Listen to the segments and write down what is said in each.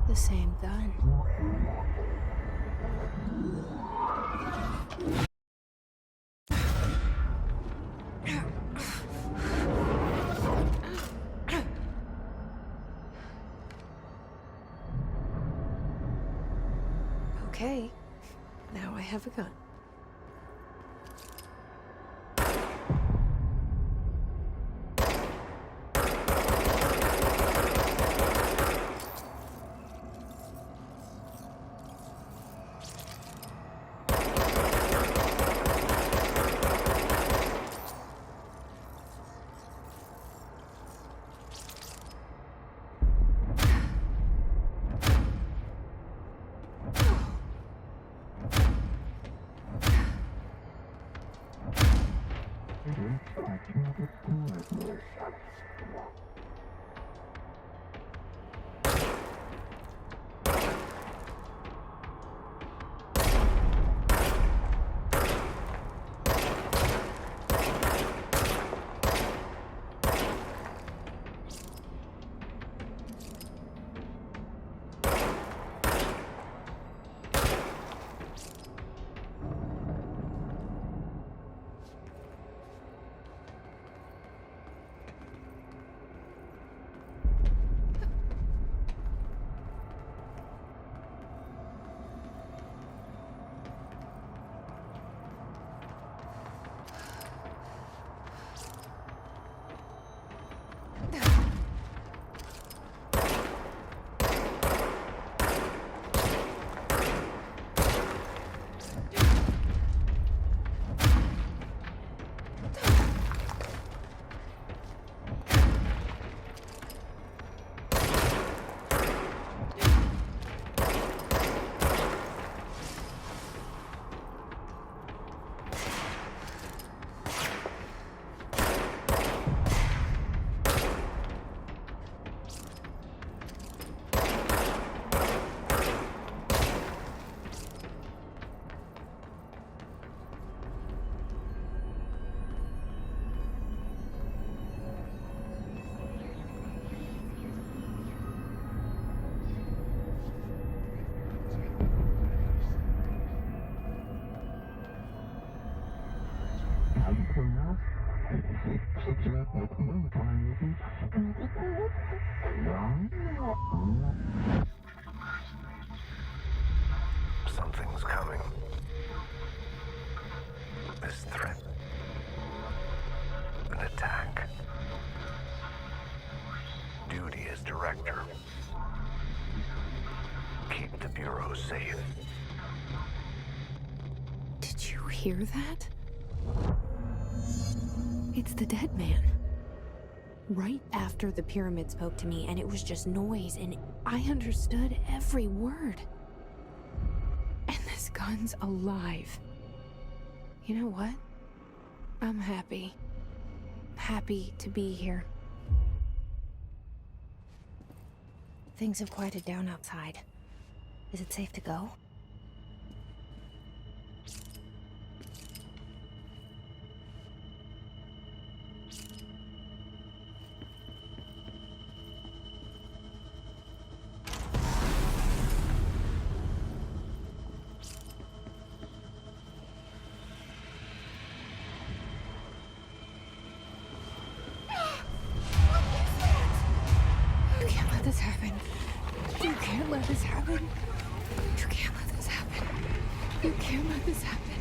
The same gun. Okay, now I have a gun. Something's coming. This threat. An attack. Duty as director. Keep the Bureau safe. Did you hear that? It's the dead man. Right after the pyramid spoke to me, and it was just noise, and I understood every word. And this gun's alive. You know what? I'm happy. Happy to be here. Things have quieted down outside. Is it safe to go? You can't let this happen. You can't let this happen. You can't let this happen.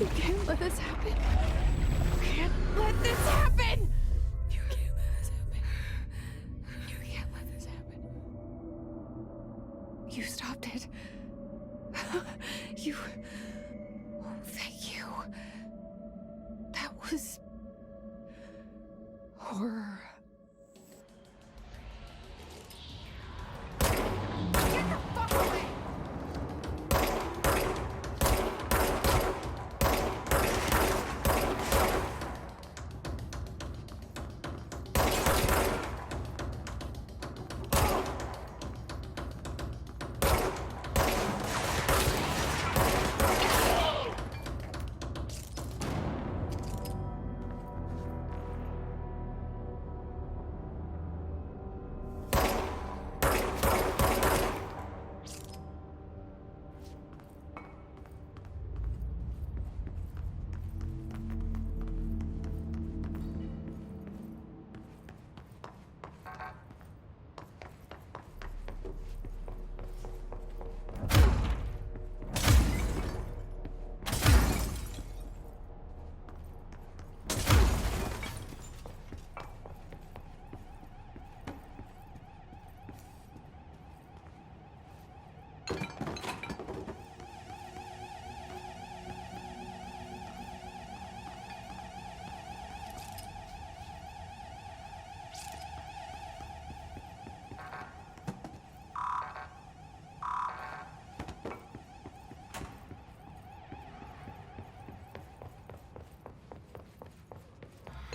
You can't let this happen. You can't let this happen. You can't let this happen. You can't let this happen. You can't let this happen. You stopped it. You... Oh, thank you. That was... horror. Get the fuck away!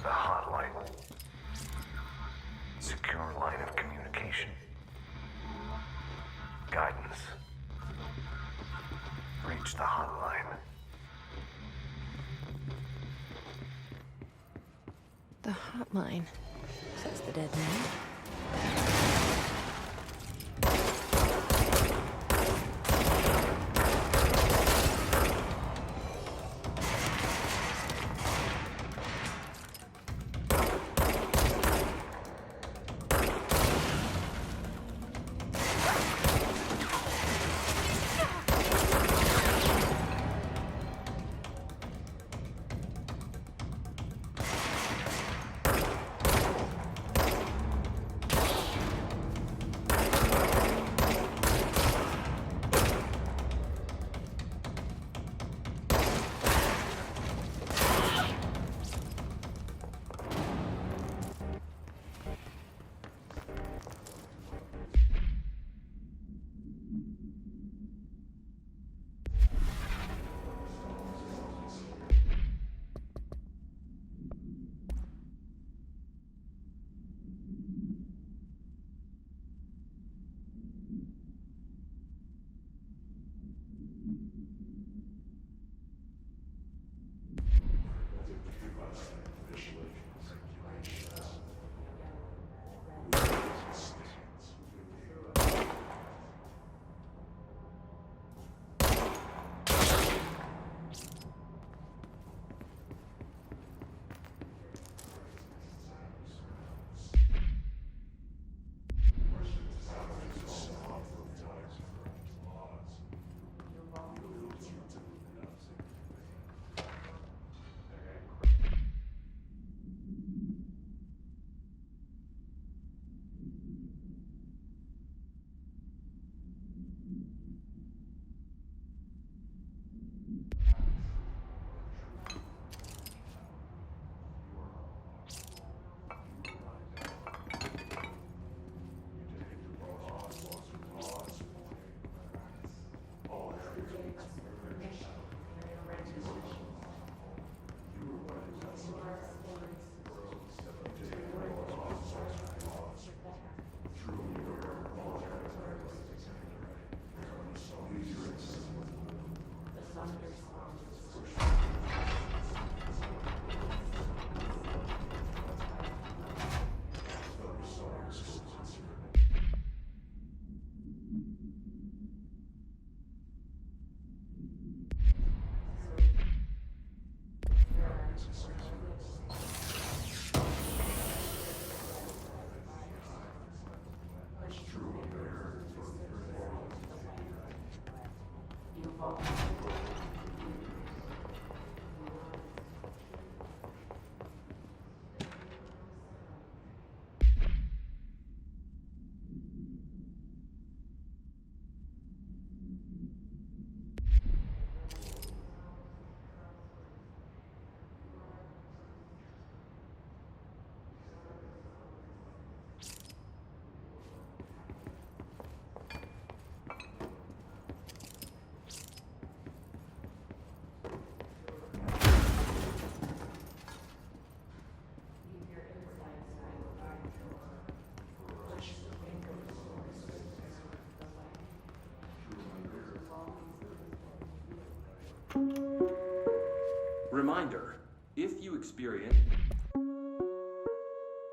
the hotline. Secure line of communication. Guidance. Reach the hotline. The hotline, says the dead man.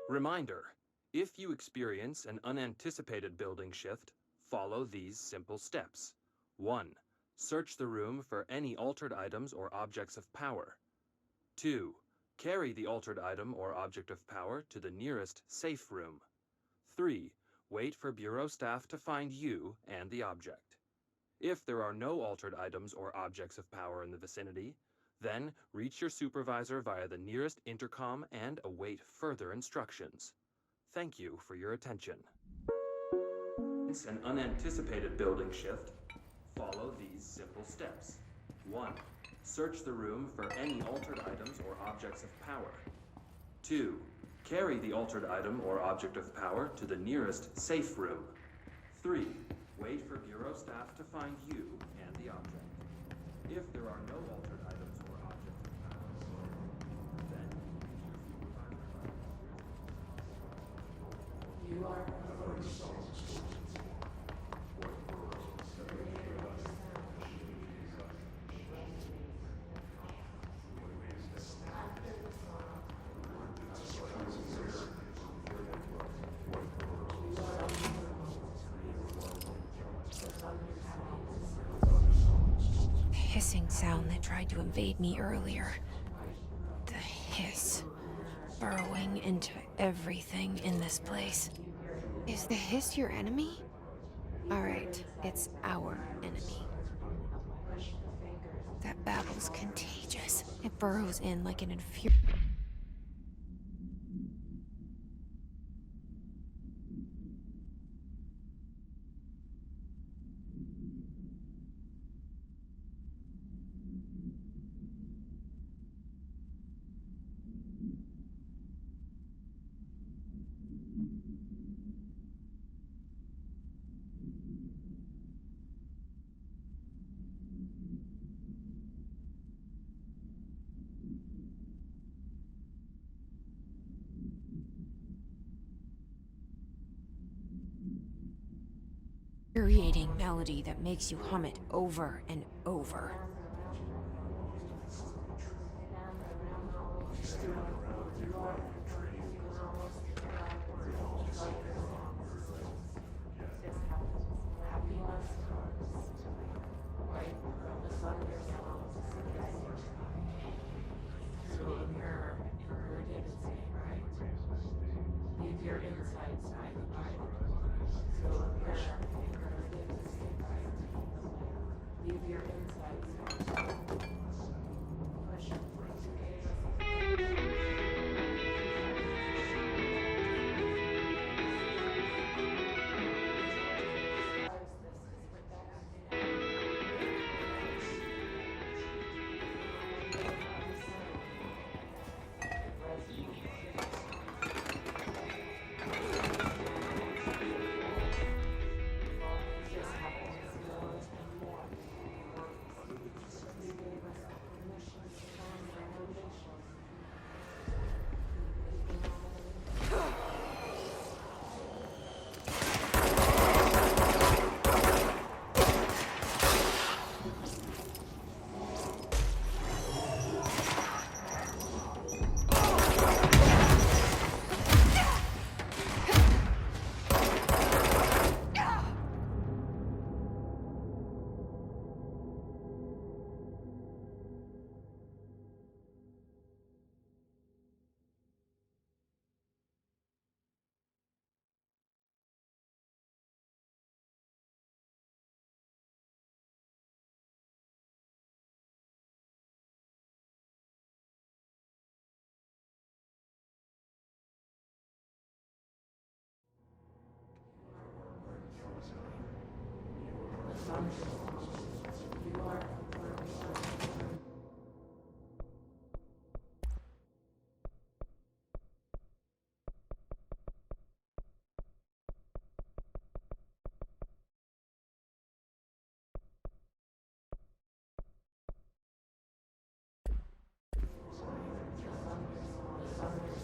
Reminder, if you experience an unanticipated building shift, follow these simple steps. 1. Search the room for any altered items or objects of power. 2. Carry the altered item or object of power to the nearest safe room. 3. Wait for Bureau staff to find you and the object. If there are no altered items or objects of power in the vicinity, then reach your supervisor via the nearest intercom and await further instructions. Thank you for your attention. It's an unanticipated building shift. Follow these simple steps. 1. Search the room for any altered items or objects of power. 2. Carry the altered item or object of power to the nearest safe room. 3. Wait for Bureau staff to find you and the object. If there are no altered items or objects of power, then reach your supervisor. Hissing sound that tried to invade me earlier. The hiss. Burrowing into everything in this place. Is the hiss your enemy? Alright, it's our enemy. That babble's contagious. It burrows in like an infuriating melody that makes you hum it over and over.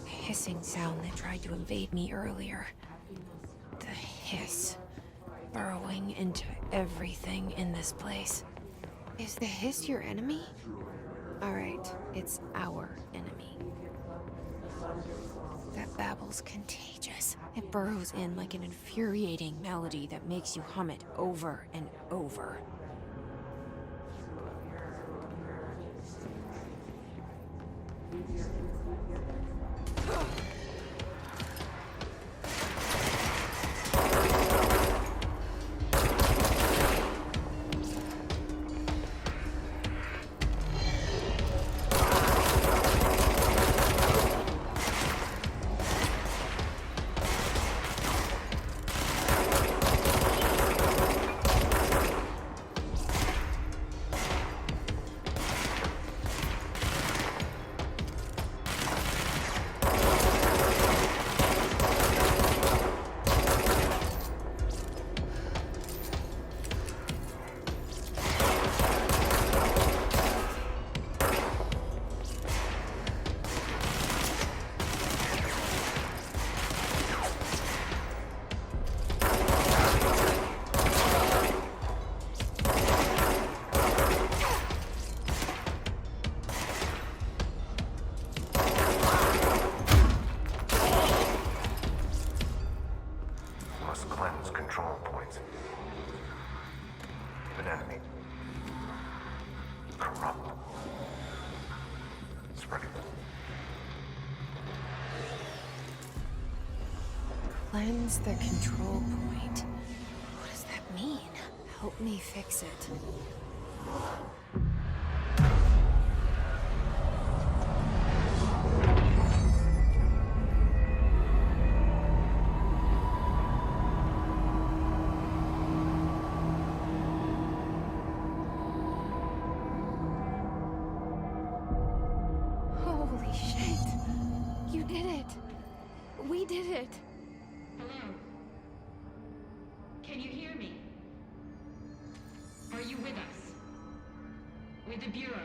Hissing sound that tried to invade me earlier. The hiss. Burrowing into everything in this place. Is the hiss your enemy? Alright, it's our enemy. That babble's contagious. It burrows in like an infuriating melody that makes you hum it over and over. spreading. Cleanse the control point. What does that mean? Help me fix it. Holy shit! You did it! We did it! Hello? Can you hear me? Are you with us? With the Bureau?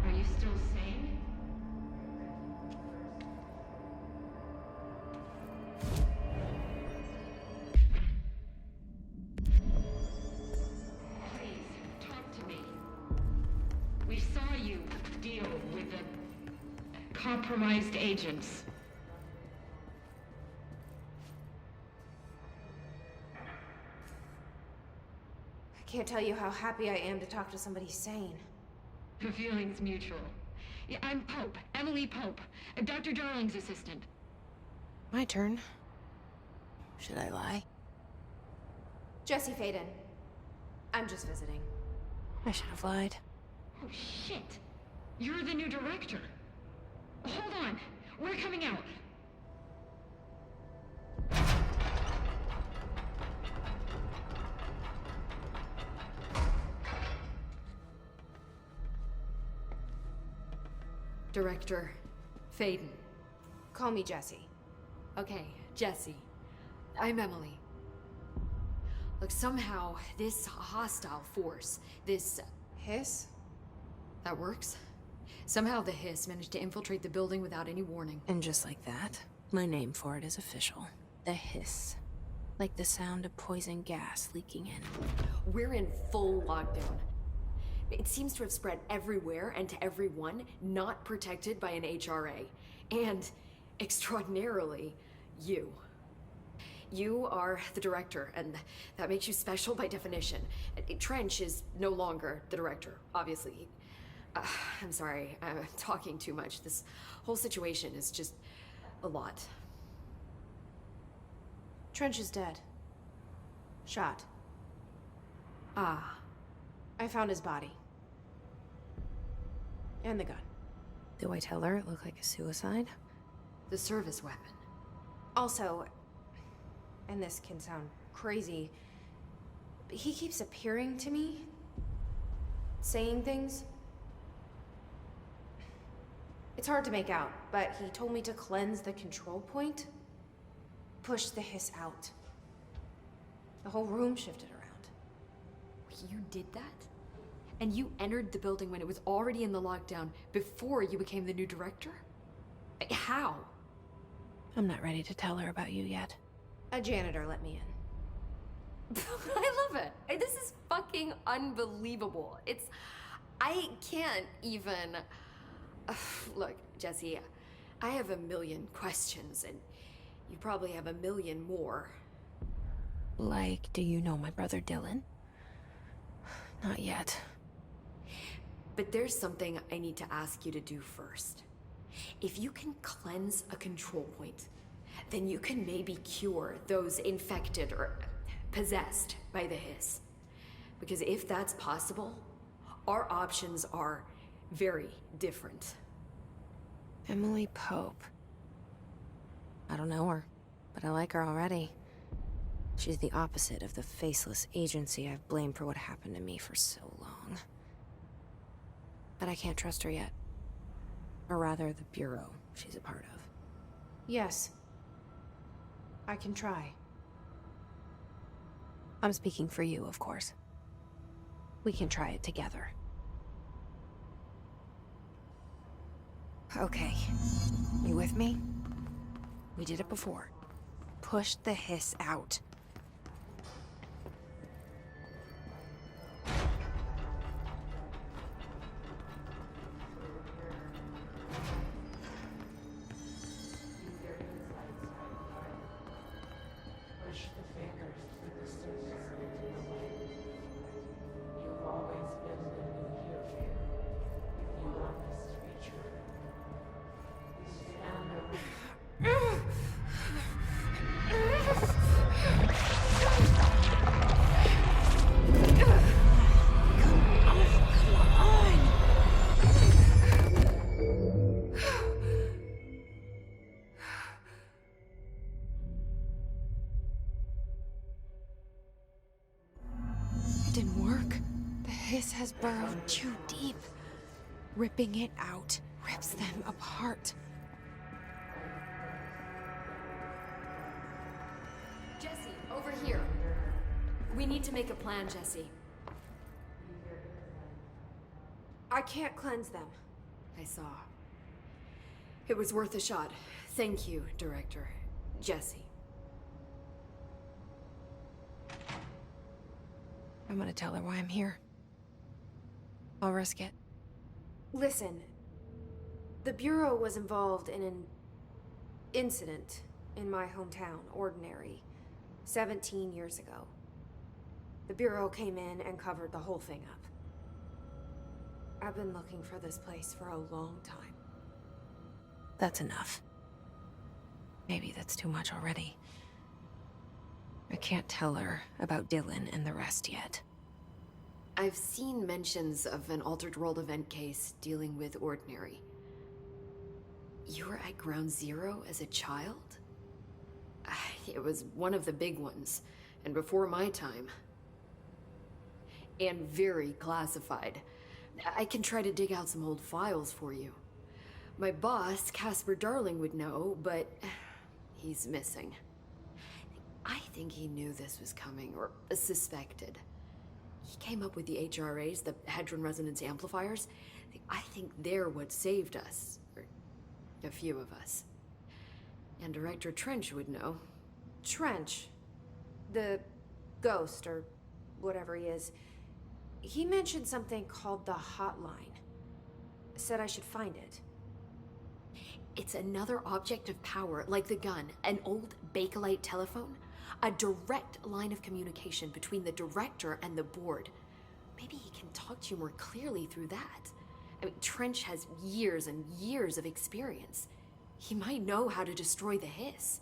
Are you still sane? Please, talk to me. We saw you deal with the compromised agents. I can't tell you how happy I am to talk to somebody sane. The feeling's mutual. Yeah, I'm Pope, Emily Pope, Dr. Darling's assistant. My turn. Should I lie? Jesse Faden. I'm just visiting. I should have lied. Oh, shit. You're the new director. Hold on. We're coming out. Director Faden. Call me Jesse. Okay, Jesse. I'm Emily. Look, somehow this hostile force, this... Hiss? that works? Somehow the Hiss managed to infiltrate the building without any warning. And just like that, my name for it is official. The Hiss. Like the sound of poison gas leaking in. We're in full lockdown. It seems to have spread everywhere and to everyone not protected by an HRA. And, extraordinarily, you. You are the director, and that makes you special by definition. Trench is no longer the director, obviously. I'm sorry, I'm talking too much. This whole situation is just a lot. Trench is dead. Shot. Ah. I found his body. And the gun. Do I tell her it looked like a suicide? The service weapon. Also, and this can sound crazy, but he keeps appearing to me, saying things. It's hard to make out, but he told me to cleanse the control point, push the Hiss out. The whole room shifted around. You did that? And you entered the building when it was already in the lockdown before you became the new director? How? I'm not ready to tell her about you yet. A janitor let me in. I love it. This is fucking unbelievable. I can't even... Look, Jesse, I have a million questions, and you probably have a million more. Like, do you know my brother Dylan? Not yet. But there's something I need to ask you to do first. If you can cleanse a control point, then you can maybe cure those infected or possessed by the Hiss. Because if that's possible, our options are very different. Emily Pope. I don't know her, but I like her already. She's the opposite of the faceless agency I've blamed for what happened to me for so long. But I can't trust her yet. Or rather, the Bureau she's a part of. Yes. I can try. I'm speaking for you, of course. We can try it together. Okay. You with me? We did it before. Push the Hiss out. Push the fingers through the surface into the light. You've always been the new hero. If you want this has burrowed too deep. Ripping it out rips them apart. Jesse, over here. We need to make a plan, Jesse. I can't cleanse them. I saw. It was worth a shot. Thank you, Director. Jesse. I'm gonna tell her why I'm here. I'll risk it. Listen, the Bureau was involved in an incident in my hometown, Ordinary, 17 years ago. The Bureau came in and covered the whole thing up. I've been looking for this place for a long time. That's enough. Maybe that's too much already. I can't tell her about Dylan and the rest yet. I've seen mentions of an Altered World event case dealing with Ordinary. You were at Ground Zero as a child? It was one of the big ones, and before my time. And very classified. I can try to dig out some old files for you. My boss, Casper Darling, would know, but he's missing. I think he knew this was coming, or suspected. He came up with the HRAs, the Hadron Resonance Amplifiers. I think they're what saved us. Or a few of us. And Director Trench would know. Trench, the ghost, or whatever he is, he mentioned something called the Hotline. Said I should find it. It's another object of power, like the gun, an old Bakelite telephone. A direct line of communication between the director and the board. Maybe he can talk to you more clearly through that. I mean, Trench has years and years of experience. He might know how to destroy the Hiss.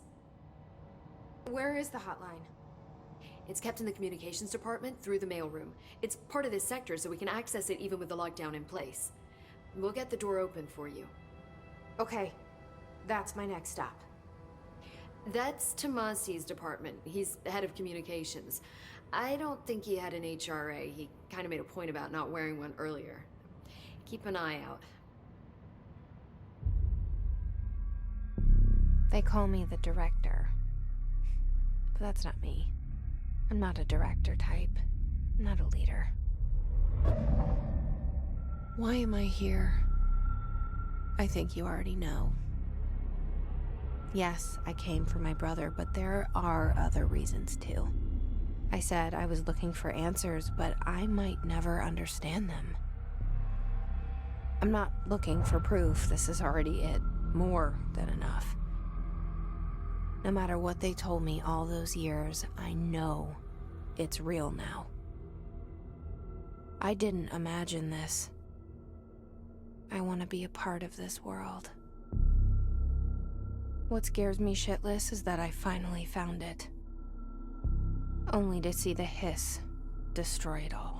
Where is the hotline? It's kept in the communications department through the mailroom. It's part of this sector, so we can access it even with the lockdown in place. We'll get the door open for you. Okay, that's my next stop. That's Tomasi's department. He's the head of communications. I don't think he had an HRA. He kind of made a point about not wearing one earlier. Keep an eye out. They call me the director. But that's not me. I'm not a director type. I'm not a leader. Why am I here? I think you already know. Yes, I came for my brother, but there are other reasons too. I said I was looking for answers, but I might never understand them. I'm not looking for proof. This is already it. More than enough. No matter what they told me all those years, I know it's real now. I didn't imagine this. I want to be a part of this world. What scares me shitless is that I finally found it. Only to see the Hiss destroy it all.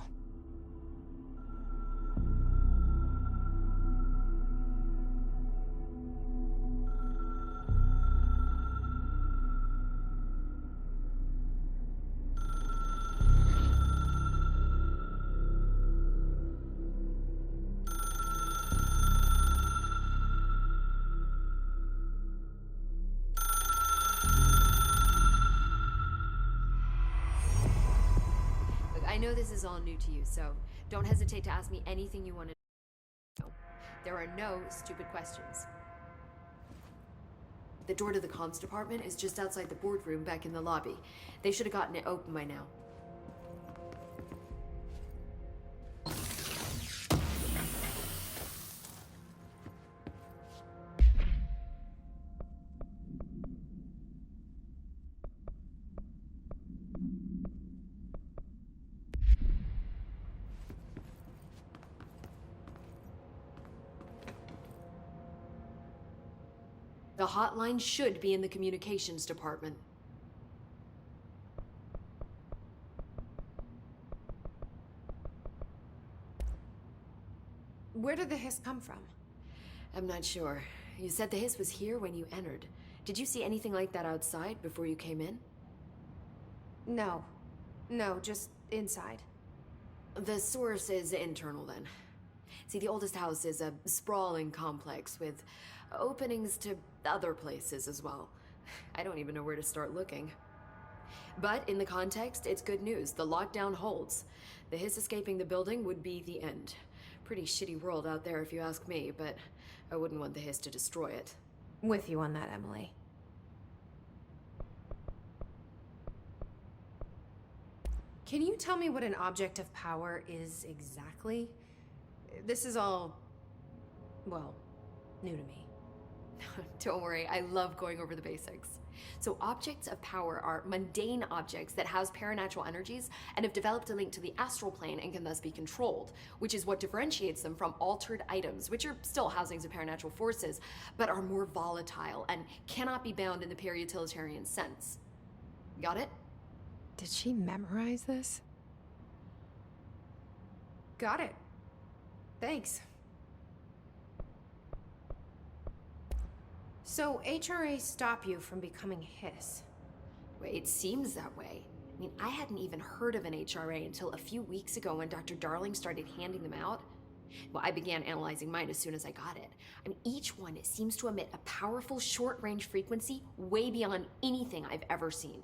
I know this is all new to you, so don't hesitate to ask me anything you want to know. There are no stupid questions. The door to the comms department is just outside the boardroom back in the lobby. They should have gotten it open by now. The hotline should be in the communications department. Where did the Hiss come from? I'm not sure. You said the Hiss was here when you entered. Did you see anything like that outside before you came in? No. No, just inside. The source is internal then. See, the oldest house is a sprawling complex with openings to other places as well. I don't even know where to start looking. But in the context, it's good news. The lockdown holds. The hiss escaping the building would be the end. Pretty shitty world out there if you ask me, but I wouldn't want the hiss to destroy it. With you on that, Emily. Can you tell me what an object of power is exactly? This is all, well, new to me. Don't worry, I love going over the basics. So objects of power are mundane objects that house paranatural energies and have developed a link to the astral plane and can thus be controlled, which is what differentiates them from altered items, which are still housings of paranatural forces, but are more volatile and cannot be bound in the peri-utilitarian sense. Got it? Did she memorize this? Got it. Thanks. So, HRA stop you from becoming Hiss? Well, it seems that way. I mean, I hadn't even heard of an HRA until a few weeks ago when Dr. Darling started handing them out. Well, I began analyzing mine as soon as I got it. I mean, each one seems to emit a powerful short-range frequency way beyond anything I've ever seen.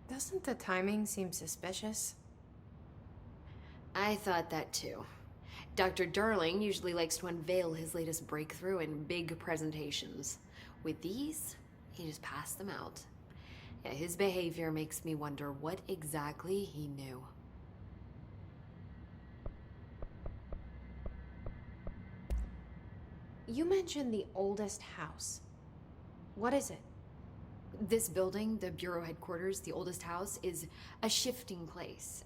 Doesn't the timing seem suspicious? I thought that too. Dr. Darling usually likes to unveil his latest breakthrough in big presentations. With these, he just passed them out. Yeah, his behavior makes me wonder what exactly he knew. You mentioned the oldest house. What is it? This building, the Bureau headquarters, the oldest house, is a shifting place.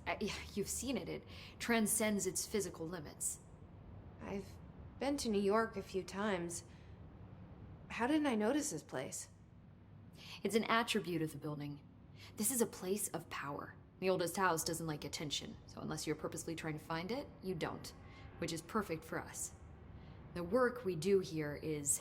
You've seen it. It transcends its physical limits. I've been to New York a few times. How didn't I notice this place? It's an attribute of the building. This is a place of power. The oldest house doesn't like attention, so unless you're purposely trying to find it, you don't, which is perfect for us. The work we do here is